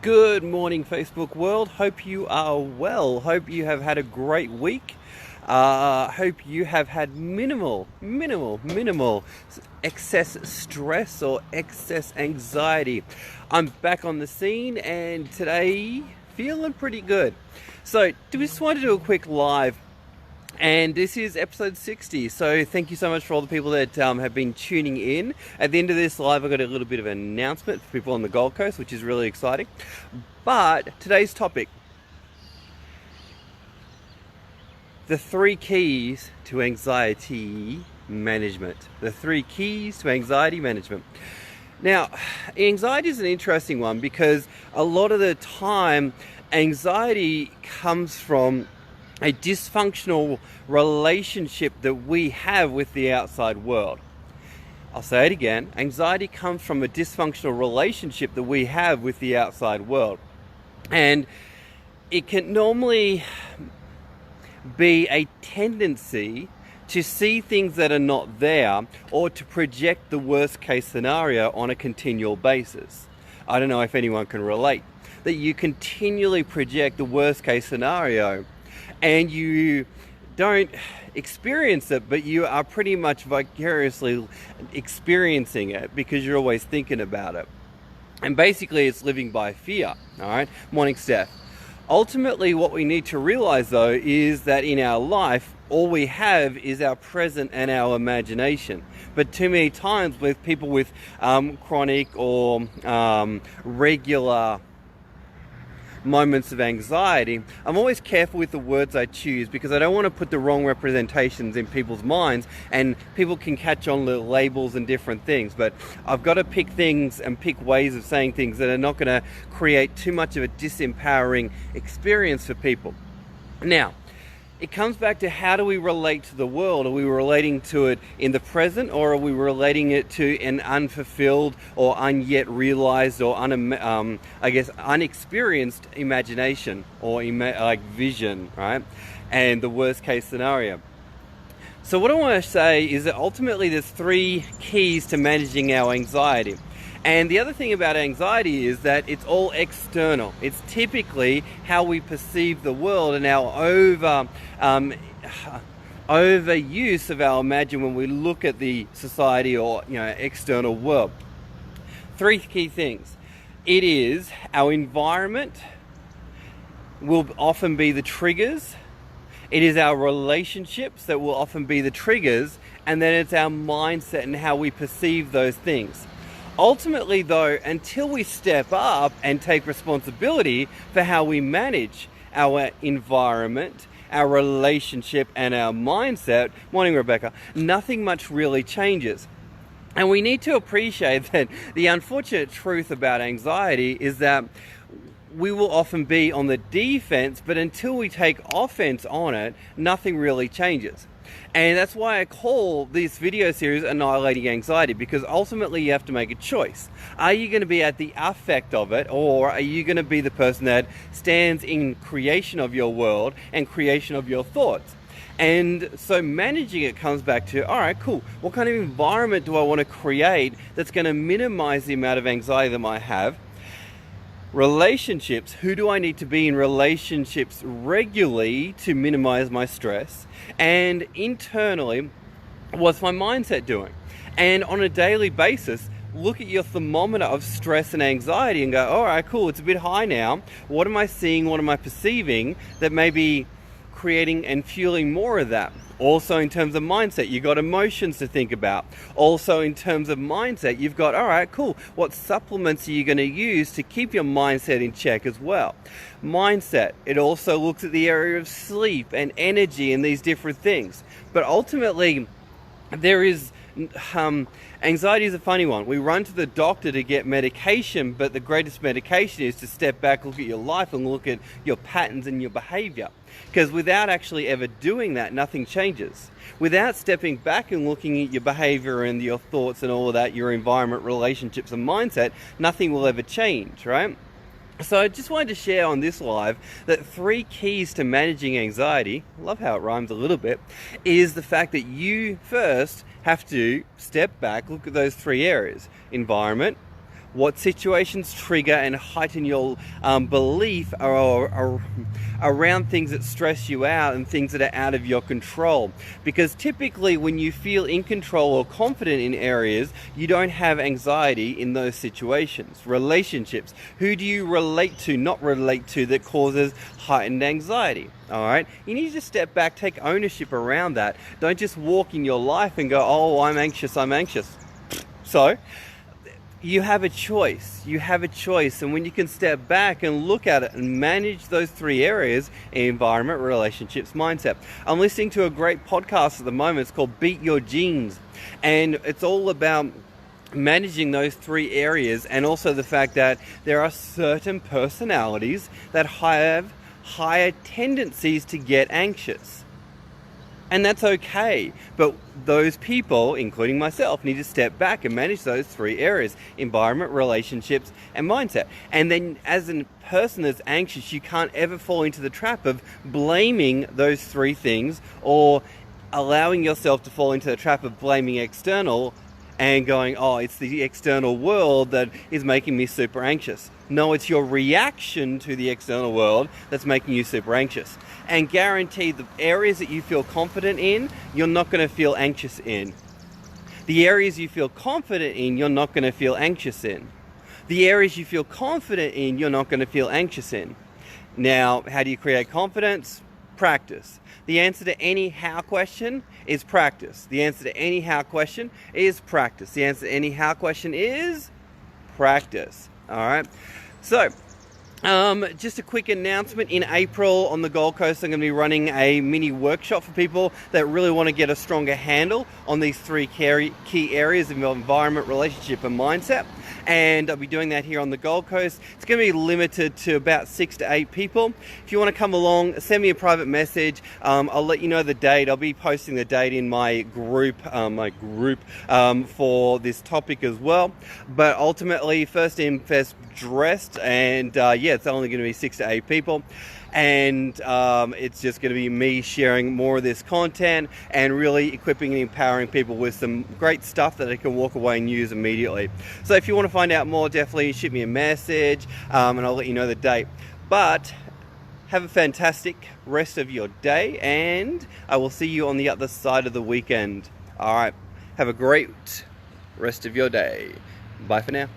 Good morning, Facebook world. Hope you are well. Hope you have had a great week. Hope you have had minimal excess stress or excess anxiety. I'm back on the scene and today feeling pretty good. So just wanted to do a quick live. And this is episode 60, so thank you so much for all the people that have been tuning in. At the end of this live, I've got a little bit of an announcement for people on the Gold Coast, which is really exciting. But today's topic, the 3 keys to anxiety management. The 3 keys to anxiety management. Now, anxiety is an interesting one because a lot of the time, anxiety comes from a dysfunctional relationship that we have with the outside world. I'll say it again. Anxiety comes from a dysfunctional relationship that we have with the outside world. And it can normally be a tendency to see things that are not there or to project the worst case scenario on a continual basis. I don't know if anyone can relate. That you continually project the worst case scenario and you don't experience it, but you are pretty much vicariously experiencing it because you're always thinking about it. And basically it's living by fear. All right. Morning, Steph. Ultimately, what we need to realize though is that in our life, all we have is our present and our imagination. But too many times with people with chronic or regular moments of anxiety, I'm always careful with the words I choose because I don't want to put the wrong representations in people's minds, and people can catch on little labels and different things. But I've got to pick things and pick ways of saying things that are not going to create too much of a disempowering experience for people. Now, it comes back to how do we relate to the world? Are we relating to it in the present, or are we relating it to an unfulfilled or unyet realized or unexperienced imagination or vision, right? And the worst case scenario. So what I want to say is that ultimately there's 3 keys to managing our anxiety. And the other thing about anxiety is that it's all external. It's typically how we perceive the world and our overuse of our imagine when we look at the society or external world. 3 key things. It is our environment will often be the triggers. It is our relationships that will often be the triggers, and then it's our mindset and how we perceive those things. Ultimately, though, until we step up and take responsibility for how we manage our environment, our relationship, and our mindset, morning, Rebecca, nothing much really changes. And we need to appreciate that the unfortunate truth about anxiety is that we will often be on the defense, but until we take offense on it, nothing really changes. And that's why I call this video series Annihilating Anxiety, because ultimately you have to make a choice. Are you going to be at the affect of it, or are you going to be the person that stands in creation of your world and creation of your thoughts? And so managing it comes back to, all right, cool. What kind of environment do I want to create that's going to minimize the amount of anxiety that I might have? Relationships, who do I need to be in relationships regularly to minimize my stress? And internally, what's my mindset doing? And on a daily basis, look at your thermometer of stress and anxiety and go, all right, cool, it's a bit high now. What am I seeing? What am I perceiving that may be creating and fueling more of that? Also, in terms of mindset, you've got emotions to think about. Also, in terms of mindset, you've got, all right, cool, what supplements are you going to use to keep your mindset in check as well? Mindset, it also looks at the area of sleep and energy and these different things. But ultimately, there is anxiety is a funny one. We run to the doctor to get medication, but the greatest medication is to step back, look at your life and look at your patterns and your behavior. Because without actually ever doing that, nothing changes. Without stepping back and looking at your behavior and your thoughts and all of that, your environment, relationships and mindset, nothing will ever change, right? So I just wanted to share on this live that 3 keys to managing anxiety, I love how it rhymes a little bit, is the fact that you first have to step back, look at those 3 areas: environment, what situations trigger and heighten your belief around things that stress you out and things that are out of your control. Because typically when you feel in control or confident in areas, you don't have anxiety in those situations. Relationships, who do you relate to, not relate to, that causes heightened anxiety? All right, you need to step back, take ownership around that. Don't just walk in your life and go, oh, I'm anxious. So you have a choice. And when you can step back and look at it and manage those three areas: environment, relationships, mindset. I'm listening to a great podcast at the moment. It's called Beat Your Genes, and it's all about managing those three areas, and also the fact that there are certain personalities that have higher tendencies to get anxious. And that's okay. But those people, including myself, need to step back and manage those three areas: environment, relationships, and mindset. And then as a person that's anxious, you can't ever fall into the trap of blaming those three things, or allowing yourself to fall into the trap of blaming external and going, oh, it's the external world that is making me super anxious. No, it's your reaction to the external world that's making you super anxious. And guarantee the areas that you feel confident in, you're not going to feel anxious in. The areas you feel confident in, you're not going to feel anxious in. The areas you feel confident in, you're not going to feel anxious in. Now, how do you create confidence? Practice. The answer to any how question is practice. The answer to any how question is practice. The answer to any how question is practice. All right. So, just a quick announcement. In April on the Gold Coast, I'm going to be running a mini workshop for people that really want to get a stronger handle on these three key areas of environment, relationship, and mindset. And I'll be doing that here on the Gold Coast. It's going to be limited to about 6 to 8 people. If you want to come along, send me a private message. I'll let you know the date. I'll be posting the date in my group for this topic as well. But ultimately, first in, first dressed, and it's only going to be 6 to 8 people. And it's just going to be me sharing more of this content and really equipping and empowering people with some great stuff that they can walk away and use immediately. So if you want to find out more, definitely shoot me a message, and I'll let you know the date. But have a fantastic rest of your day, and I will see you on the other side of the weekend. All right, have a great rest of your day. Bye for now.